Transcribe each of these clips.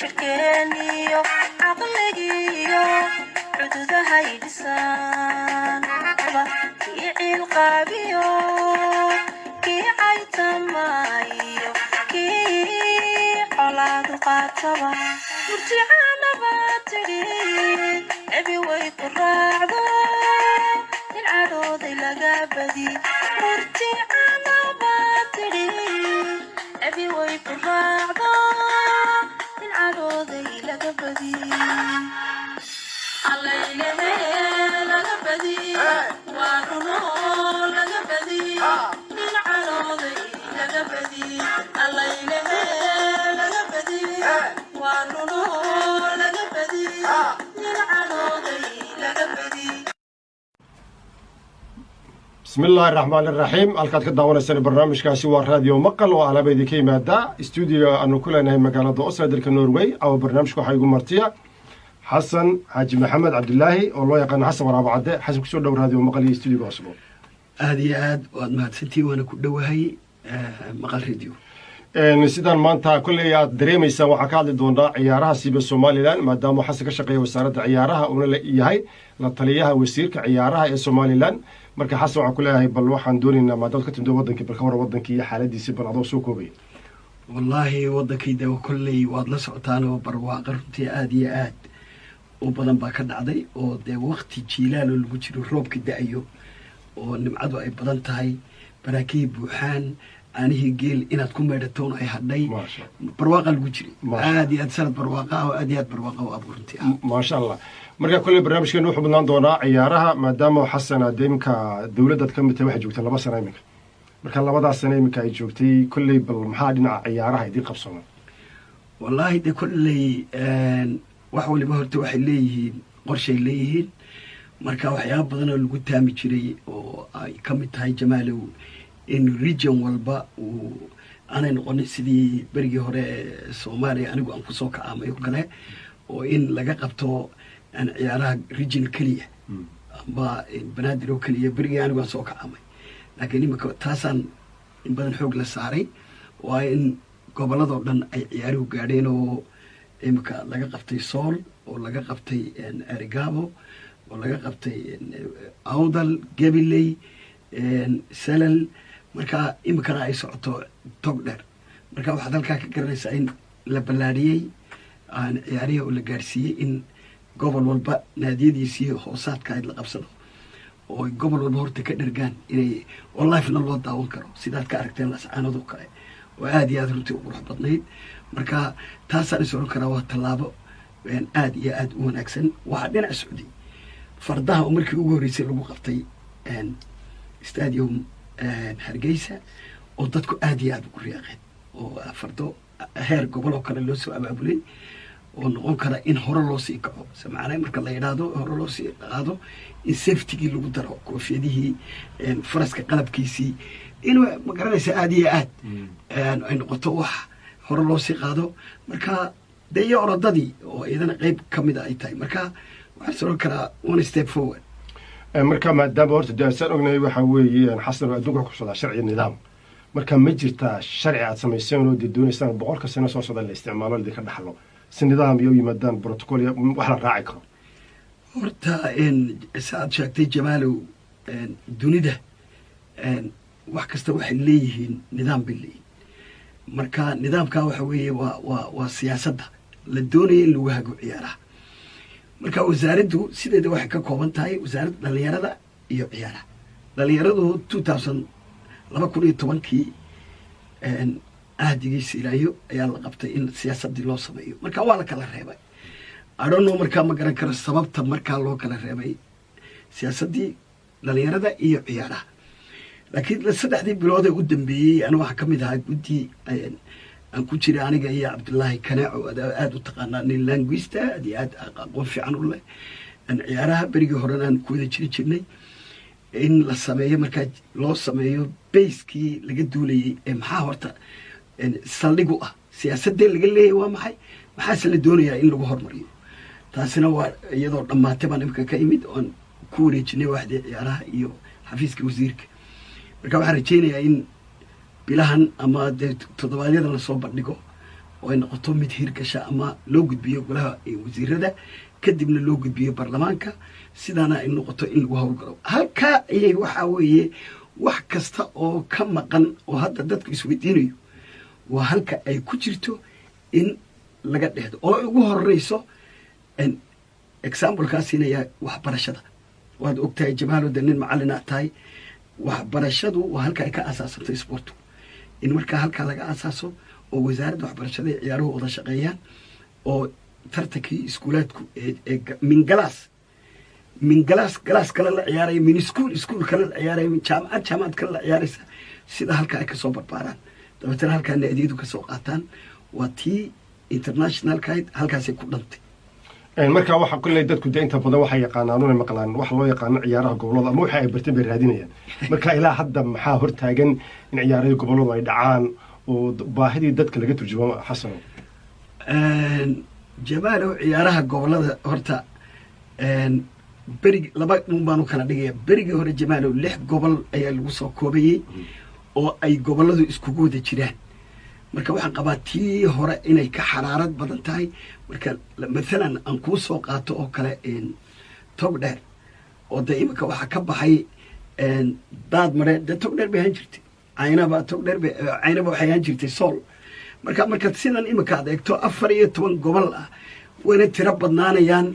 jirkeeniyo caqligiyo xuduudaha idhisaan kii cilqaabiyo kii caytamaayo kii colaadu qaataba murticaanaba tidhi ebi way ku raacdo in cadhooday laga badi murticaanaba tidhi ebi way ku raacdo in cadhooday laga badi allaylehe laga badi waa runo laga badi in cadhooday laga badi allaylehe laga badi waa runo laga badi in cadhooday laga badi بسم الله الرحمن الرحيم الكاد كداونا سنة برنامج كاسي راديو مقل وعلى بيدي كيما دا استوديو أنو كلنا هي مقالة أسرة دلك النرويج أو برنامج كو حيقول مرتيا حسن حاج محمد عبد الله والله يقان حسن ورابع عداء حسب كسور دور راديو مقل استوديو أصبو هذه آد وأدمات ستي وأنا كدوا هي مقال راديو sidaan maanta kulley aad dareemaysaa waxaa ka hadli doonaa ciyaaraha siiba somalilan maadaama xasan ka shaqeeya wasaaradda ciyaaraha uuna yahay la taliyaha wasiirka ciyaaraha ee somalilan marka xasan waxaan ku leeyahay bal waxaan doonaynaa maadaama ka timid wadankii bal ka war wadankii iyo xaaladiisii bal adoo soo koobay wallaahi wadankayda kulley waad la socotaan oo barwaaqo runtii aad iyo aad u badan baa ka dhacday oo dee waqti jiilaal oo lagu jiro roobka da-ayo oo nimcadu ay badan tahay baraakihii buuxaan aanihii geel inaad ku meedhatoon ay hadhay barwaaqa lagu jiray aad iyo aad sanad barwaaqa oo aad iyo aad barwaaqa oo abuurintii ah maasha allah marka kulley barnaamijkeenu wuxuu badnaan doonaa ciyaaraha maadaama xasan aad iminka dowladdaad ka mid tahay waxay joogtay 2 sano iminka marka 2daas sano iminka ay joogtay kulley bal maxaa dhinaca ciyaaraha idin qabsoomay wallaahi de kulley wax waliba horta waxay leeyihiin qorshay leeyihiin marka waxyaaba badan oo lagu taami jiray oo ay ka mid tahay jamaalow in region walba uu aanay noqonin sidii berigii hore ee soomaaliya anigu aan kusoo kacaamay oo kale oo in laga qabto ciyaaraha region keliya amba banaadir oo keliya berigii anigu aan soo kacaamay laakiin imika taasaan in badan xoog la saaray waa in gobolladoo dhan ay ciyaaruhu gaadheen oo imika laga qabtay sool oo laga qabtay arigaabo oo laga qabtay awdal gabiley salal marka imikana ay socoto tog dheer marka waxaad halkaa ka garanaysaa in la ballaadhiyey ciyaarihi oo la gaadhsiiyey in gobol walba naadiyadiisii hoosaadka ayd la qabsado oo gobol walba horta ka dhergaan inay oo lifena loo daawan karo sidaad ka aragteen lascaanadoo kale oo aad iyo aad runtii u qurux badnayd marka taasaan is oran karaa waa tallaabo aad iyo aad u wanaagsan waxaa dhinac socday fardaha oo markii ugu horreysay lagu qabtay stadium hargeysa oo dadku aad iyo aad ugu riyaaqeen oo fardo heer gobol oo kale loo soo abaabulay oo noqon kara in hore loo sii kaco samacnay marka la yidhaahdo hore loo sii qaado in safetygii lagu daro koofiyadihii faraska qalabkiisii in ma garanaysa aad iyo aad ay noqoto wax hore loo sii qaado marka dee iyo orodadii oo iyadana qayb ka mida ay tahay marka waxaan is oran karaa one step forward marka maadaama horta dee saan ognahay waxaa weeye xasan oo adduunka ku socdaa sharci nidaam marka ma jirtaa sharci aad samayseen oo dee doonaysaan 100 sano soo socda la isticmaalo la ka dhaxlo si nidaam iyo yimaadaan protocol wax la raaci karo horta saad sheegtay jamaalow dunida wax kasta waxay leeyihiin nidaam bay leeyihiin marka nidaamkaa waxa weeye waa siyaasadda la doonaya in lagu hago ciyaaraha marka wasaaraddu sideeda waxay ka kooban tahay wasaaradda dhalinyarada iyo ciyaaraha dhalinyaradu 2010kii ahdigiisa ilaayo ayaa la qabtay in siyaasaddii loo sameeyo marka waa la kala reebay adhono markaa ma garan karo sababta markaa loo kala reebay siyaasaddii dhalinyarada iyo ciyaaraha laakiin 3 bilood ee u dambeeyey ana waxaa ka mid ahaa guddi aan ku jiray aniga iyo cabdullaahi kanaaco aad u taqaanaa nin languista aad iyo aad aqoon fiican u leh ciyaaraha berigii horena aan ku wada jiri jirnay in la sameeyo markaa loo sameeyo bayskii laga duulayey ee maxaa horta saldhig u ah siyaasadee laga leeyahy waa maxay maxaase la doonayaa in lagu hormariyo taasina waa iyadoo dhammaatay baan imika ka imid oon ku wareejinay waaxdii ciyaaraha iyo xafiiska wasiirka marka waxaan rajaynayaa in bilahan ama dee toddobaadyada lasoo bandhigo oo ay noqoto mid hirgasha ama loo gudbiyo golaha wasiirada kadibna loo gudbiyo baarlamaanka sidaana ay noqoto in lagu howlgalo halkaa ayay waxaa weeye wax kasta oo ka maqan oo hadda dadku isweydiinayo waa halka ay ku jirto in laga dhehdo oo ugu horeyso examplekaasinayaa waxbarashada waad ogtahay jamaalooda nin macallin aad tahay waxbarashadu waa halka ay ka asaasantay sportu in markaa halkaa laga asaaso oo wasaaradda waxbarashada ay ciyaaruhu wada shaqeeyaan oo tartankii iskuulaadku min galaas kale la ciyaaraya min iskuul kale la ciyaaraya min jaamacad kale la ciyaaraysa sida halkaa ay kasoo barbaaraan dabeetana halkaa naadiyadu kasoo qaataan waa tii internationalkahayd halkaasay ku dhantay markaa waxa kulley dadku de inta badan waxay yaqaanaan una maqlaan wax loo yaqaano ciyaaraha gobolada ama waxa ay barteen bay raadinayaan marka ilaa hadda maxaa hortaagan in ciyaarahii goboladu ay dhacaan oo baahidii dadka laga turjumo xasano jamaalow ciyaaraha gobolada horta berigi laba un baanu kala dhigaya berigii hore jamaalow 6 gobol ayaa lagu soo koobayey oo ay goboladu iskugu wada jiraan marka waxaan qabaa tii hore inay ka xaraarad badan tahay marka maalan aan kuu soo qaato oo kale tog dheer oo de imika waxaa ka baxay daad mare dee tog dheer bay ahaan jirtay caynaba waxay ahaan jirtay sool marka sidan imika ad eegto 14 gobol ah wayna tiro badnaanayaan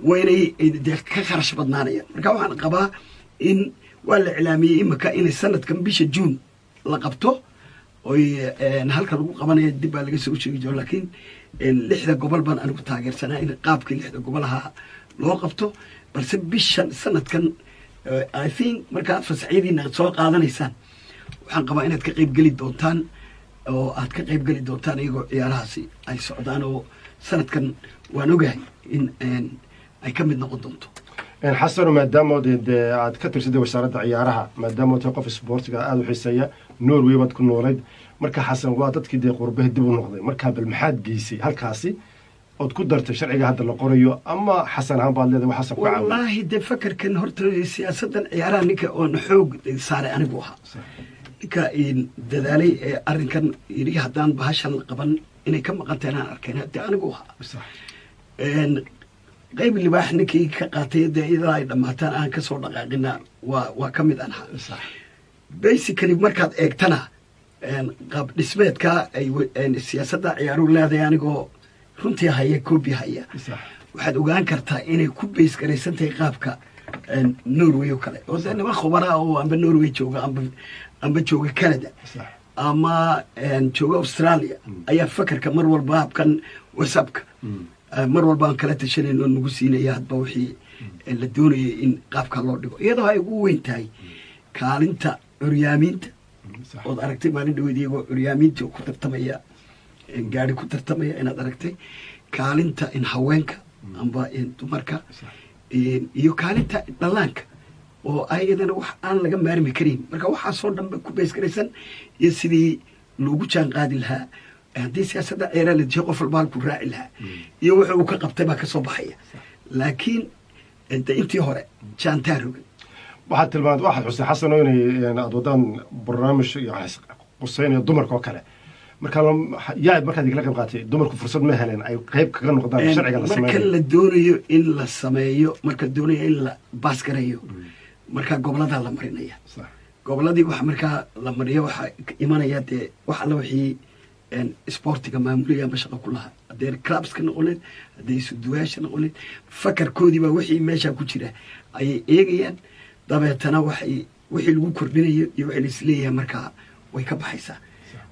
waynay de ka kharash badnaanayaan marka waxaan qabaa in waa la iclaamiyey imika inay sanadkan bisha juun la qabto oy halka lagu qabanaya dib baa laga soo sheegi jiro laakiin 6 gobol baan anigu taageersanaa in qaabkii 6 gobolaha loo qabto balse bishan sanadkan I think markaa fasaxyadiina soo qaadanaysaan waxaan qabaa inaad ka qayb geli doontaan oo aad ka qayb geli doontaan iyagoo ciyaarahaasi ay socdaan oo sanadkan waan ogahay in ay ka mid noqon doonto xasano maadaama aad ka tirsaday wasaaradda ciyaaraha maadaama tahay qof isboortiga aada u xiiseeya norway baad ku noolayd marka xasan waa dadkii dee qurbaha dib u noqday markaa bal maxaad geysay halkaasi ood ku dartay sharciga hadda la qorayo ama xasan ahaan baad leedahay xasan ku caawiyo wallaahi dee fakarkan horta siyaasaddan ciyaaraha ninka oon xoog saaray anigu ahaa ninka dadaalay ee arrinkan yidhi haddaan bahashan la qaban inay ka maqan tahay inaan arkayna dee anigu ahaa qayb libaax ninkii ka qaatay dee iyadaa ay dhammaataan aan ka soo dhaqaaqina waa ka mid aan ahaa basically markaad eegtana qaab dhismeedka ay siyaasadda ciyaaruhu leedahay anigoo runtii haya koobi haya waxaad ogaan kartaa inay ku bays garaysan tahay qaabka norway oo kale oo dee niman khubara oo amba norway jooga amba jooga canada ama jooga australia ayaa fakarka mar walba habkan whatsappka mar walba aan kala tashanayno nagu siinaya hadba wixii la doonayay in qaabka loo dhigo iyadoo ay ugu weyn tahay kaalinta curyaamiinta ood aragtay maalin dhaweed iyagoo curyaamiinta ku tartamaya gaari ku tartamaya inaad aragtay kaalinta in haweenka amba dumarka iyo kaalinta dhallaanka oo ayadana wax aan laga maarmi karin marka waxaasoo dhanba ku baysgaraysan iyo sidii loogu jaan qaadi lahaa haddii siyaasadda ciyaaraha la diyo qof walba halkuu raaci lahaa iyo wuxuu uu ka qabtay baa ka soo baxaya laakiin intii hore jaantaa rogan waxaad tilmaantay waxaad xusay xasano inay aad wadaan barnaamij quseynaya dumarka oo kale marka yaa markaad igala qayb qaatay dumarku fursad ma heleen ay qayb kaga noqdaan sharciga la sameeyo marka la doonayo in la sameeyo marka doonayo in la baasgareeyo markaa gobolada la marinaya goboladii waxa markaa la mariyo waxaa imanaya dee wax alla wixii sportiga maamulaya ama shaqa ku lahaa haddee clubska noqoneed hadday isuduwaasha noqoneed fakarkoodii baa wixii meeshaa ku jira ayay eegayaan dabeetana wixii lagu kordhinayo iyo wixii laisleeyahay markaa way ka baxaysaa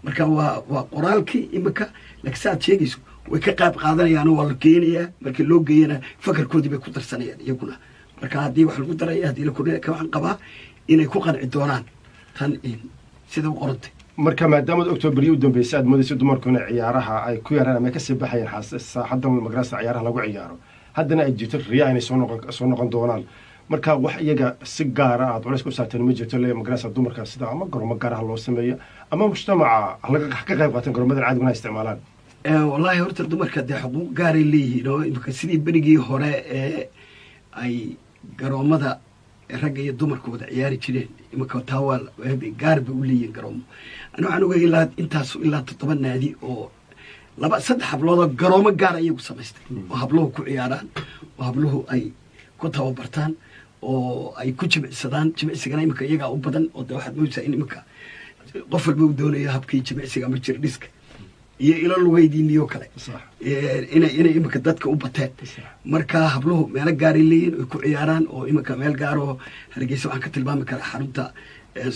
marka waa qoraalkii imika laakiin saaad sheegayso way ka qayb qaadanayaanoo waa la geenayaa markii loo geeyana fakarkoodii bay ku darsanayaan iyaguna marka haddii wax lagu daraya haddii la kordhinaya waxaan qabaa inay ku qanci doonaan tan sida u qorantay marka maadaamaad ogtoo beryi u dambeysay aad moodaysa dumarku inay ciyaaraha ay ku yaraan ama kasii baxayeen saaxaddan magarasta ciyaaraha lagu ciyaaro haddana ay jirto riyaa inay soo noqon doonaan marka wax iyaga si gaara aad culays ku saarteen ma jirto le magarasta dumarka sida ama gormo gaaraha loo sameeyo ama mujtamaca ka qayb qaateen gormadan caadigan ay isticmaalaan wallaahi horta dumarka dee xuquuq gaaray leeyihiin oo imika sidii berigii hore ee ay garoomada ragga iyo dumarka wada ciyaari jireen imanka taa waa gaar bay u leeyihin garoomo ani waxaan ogay ilaa intaas ilaa 7 naadi oo 3 habloodoo garoomo gaar ayagu samaystay oo habluhu ku ciyaaraan oo habluhu ay ku tababartaan oo ay ku jimicsadaan jimicsigana imanka iyagaa u badan oo de waxaad moodaysaa in imanka qof walba uu doonayo habkii jimicsiga ama jir dhiska iyo ilo lugaydiiniyo kale inay imanka dadka u bateen marka habluhu meelo gaaray leeyihin ay ku ciyaaraan oo imanka meel gaaroo Hargeysa waxaan ka tilmaami karaa xarunta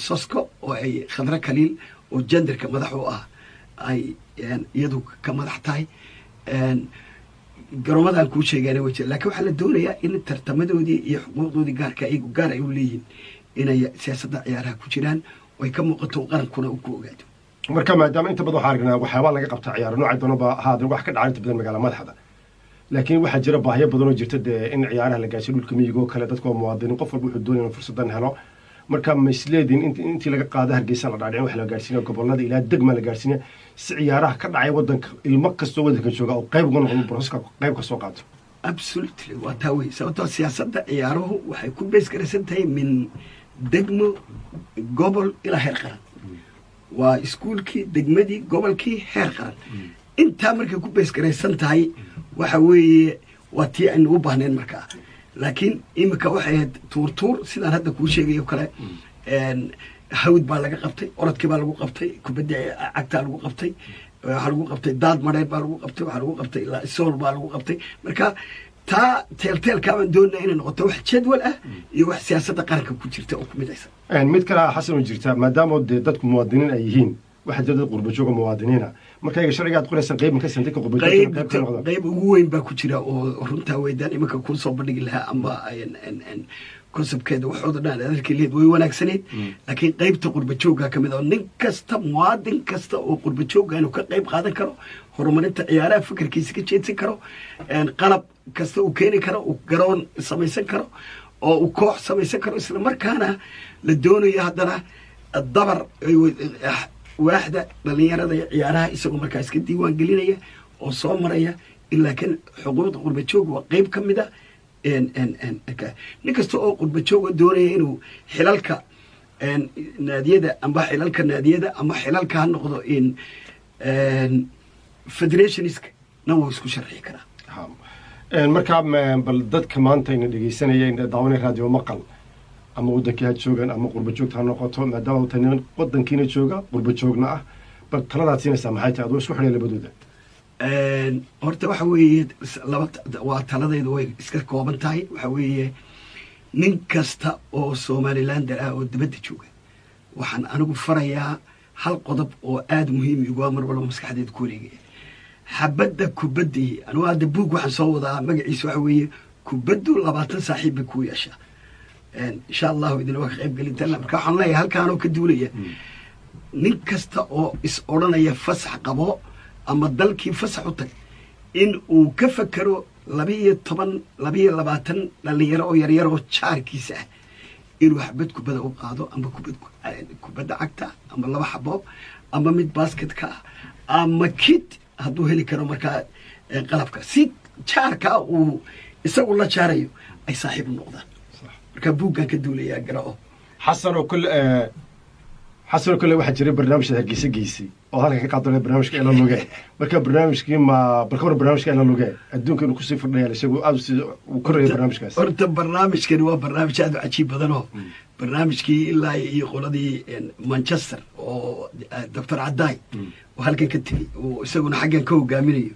Sosko oo ay Khadra Kaliil oo genderka madax u ah ay iyadu ka madax tahay garoomadan kuu sheegaana way jiraan laakiin waxaa la doonayaa in tartamadoodii iyo xuquuqdoodii gaarka iyagu gaar ay u leeyihin inay siyaasadda ciyaaraha ku jiraan oo ay ka muuqato qarankuna uu ku ogaado marka maadaama inta badan waxaan aragnaa waxyaabaa laga qabta ciyaaro noocay doonaba haadana wax ka dhacay inta badan magaala madaxda laakiin waxaa jira baahiyo badan oo jirta dee in ciyaaraha la gaarsiiyo dhulka miyiga oo kale dadka oo muwaadiniin qof walba wuxuu doonaya inuu fursadan helo marka ma isleediin intii laga qaada Hargeysa la dhaadhicin wax la gaarsiinayo gobolada ilaa degma la gaarsiinayo si ciyaaraha ka dhacay wadanka ilmo kastoo wadanka jooga oo qayb uga noqon boroska qayb ka soo qaato absolutely waa taa wey sababtoo siyaasadda ciyaaruhu waxay ku bees garaysan tahay min degmo gobol ilaa heer qaran waa iskuulkii degmadii gobolkii heer qaran intaa markay ku bees garaysan tahay waxa weeye waa tii aynu u baahneen markaa laakiin iminka waxay ahayd tuurtuur sidaan hadda kuu sheegayo kale hawd baa laga qabtay orodkii baa lagu qabtay kubadda cagtaa lagu qabtay waxaa lagu qabtay daad mareer baa lagu qabtay waxaa lagu qabtay ilaa isool baa lagu qabtay marka taa teelteelkaabaan doonaa inay noqoto wax jadwal ah iyo wax siyaasadda qaranka ku jirta oo ku midaysan mid kale xasan oo jirta maadaama dee dadku muwaadiniin ay yihiin waxaa jira dad qurbo jooga muwaadiniina marka iyaga sharciga aad qoraysan qayb ma ka santay ka qurbo jooga qayb ugu weyn baa ku jira oo runtaa weydaan imanka kuu soo bandhigi lahaa ama konsebkeeda waxooda dhan adarkii leed way wanaagsaneyd laakiin qaybta qurbo jooga ka mid oo nin kasta muwaadin kasta oo qurbo jooga inuu ka qayb qaadan karo horumarinta ciyaaraha fikirkiisa ka jeedsan karo qalab kasta uu keeni karo uu garoon samaysan karo oo uu koox samaysan karo isla markaana la doonayo haddana dabar waaxda dhalinyarada ciyaaraha isagoo markaa iska diiwaan gelinaya oo soo maraya ilaa kan xuquuqda qurba jooga waa qayb ka mid a nin kasta oo qurba jooga doonaya inuu xilalka naadiyada amba xilalka naadiyada ama xilalka ha noqdo in federationska na wuu isku sharxi karaa markaa bal dadka maanta ina dhegeysanaya ina daawanay raadiyo maqal ama wadankii ha joogaan ama qurba joogta ha noqoto maadaama uu tahay wadankiina jooga qurba joogna ah bal taladaad siinaysaa maxay tahay adoo isku xidhay labadooda horta waxa weeye waa taladayda way iska kooban tahay waxa weeye nin kasta oo somalilander ah oo dibadda jooga waxaan anigu farayaa hal qodob oo aada muhiim igu ah mar walba maskaxdeeda ku wareegaya xabadda kubaddii anigu hadda buug waxaan soo wadaa magaciisa waxa weeye kubaddu 20 saaxiib bay ku yeeshaa insha allahu idina waa ka qayb gelintaan marka waxaan leeyahay halkaanoo ka duulaya nin kasta oo is odhanaya fasax qabo ama dalkii fasax u tag in uu ka fakero 12 dhalinyaro oo yaryar oo jaarkiisa ah inuu xabad kubadda u qaado ama kubadda cagta ama 2 xabo ama mid basketka ama kid hadduu heli karo markaa qalabka si jaarka uu isagu la jaarayo ay saaxiib u noqdaan marka buuggan ka duulayaa garao xasan oo kale waxaa jiray barnaamijka Hargeysa geysay oo halka ka qaadana barnaamijka ila luge marka barnaamijkii ma barkor barnaamijka ila luge adduunka inuu ku sii fadhiyaa isagu aad u koreeyay barnaamijkaas horta barnaamijkani waa barnaamij aad u cajiib badan oo barnaamijkii ilaa iyo qoladii Manchester oo Dr. Cadaay oo halkan ka timi oo isaguna xaggan ka hogaaminayo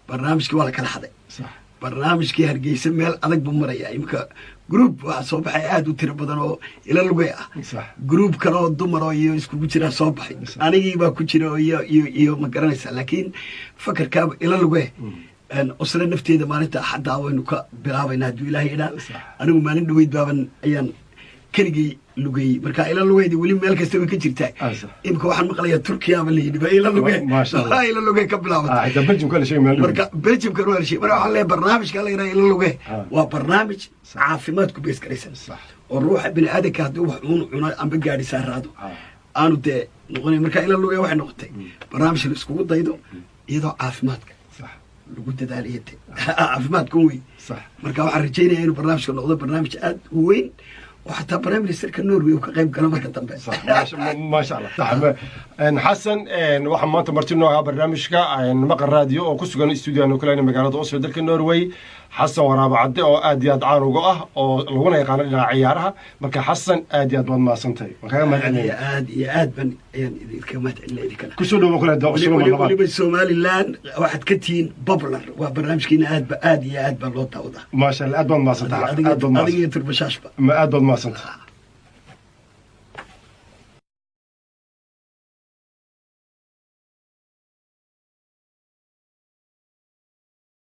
barnaamijkii waa la kala xaday sax barnaamijkii Hargeysa meel adag buu maraya imka group waxa soo baxay aad u tiro badan oo ila lugay ah group kale oo dumar oo iyo isku jira soo baxay anigii baa ku jira iyo ma garanaysa laakiin fakarka ila lugay usra nafteeda maalinta xadaa waynu ka bilaabaynaa haduu ilaahay idhaa anigu maalin dhaweyd baaban ayaan keligii lugay marka ila lugaydi weli meel kasta way ka jirtaa imka waxaan maqlayaa Turkiya ama leeyahay ila lugay ka bilaabatay Belgium kale shay meel marka Belgium kale waa shay marka waxaan leeyahay barnaamijka la yiraahdo ila lugay waa barnaamij caafimaad ku bees garaysan oo ruuxa bini aadamka hadduu wax cuno amba gaadhi saaraado aanu dee noqonay marka ila lugay waxay noqotay barnaamij la iskugu daydo iyadoo caafimaadka lagu dadaaliyay caafimaadku weyn marka waxaan rajaynayaa inuu barnaamijka noqdo barnaamij aad u weyn وحتى برايم مينسترka Norway uu ka qayb galo marka dambe ما شاء الله صح ان حسن ان waxaan maanta martino ah barnaamijka maqal radio oo ku sugan studio kale magaalada Oslo dalka Norway xasan waraaba cadde oo aad iyo aad caan uga ah oo laguna yaqaan dhinaca ciyaaraha marka xasan aad iyo aad baad maasantay waxaan ma celinayaa aad iyo aad ban idinka ma celinayaa kala ku soo dhawo kala waliba Somaliland waxaad ka tiin popular waa barnaamijkiina aad iyo aad ba loo daawada ما شاء الله aad baad maasantay adiga turbashashba ما aad baad maasantay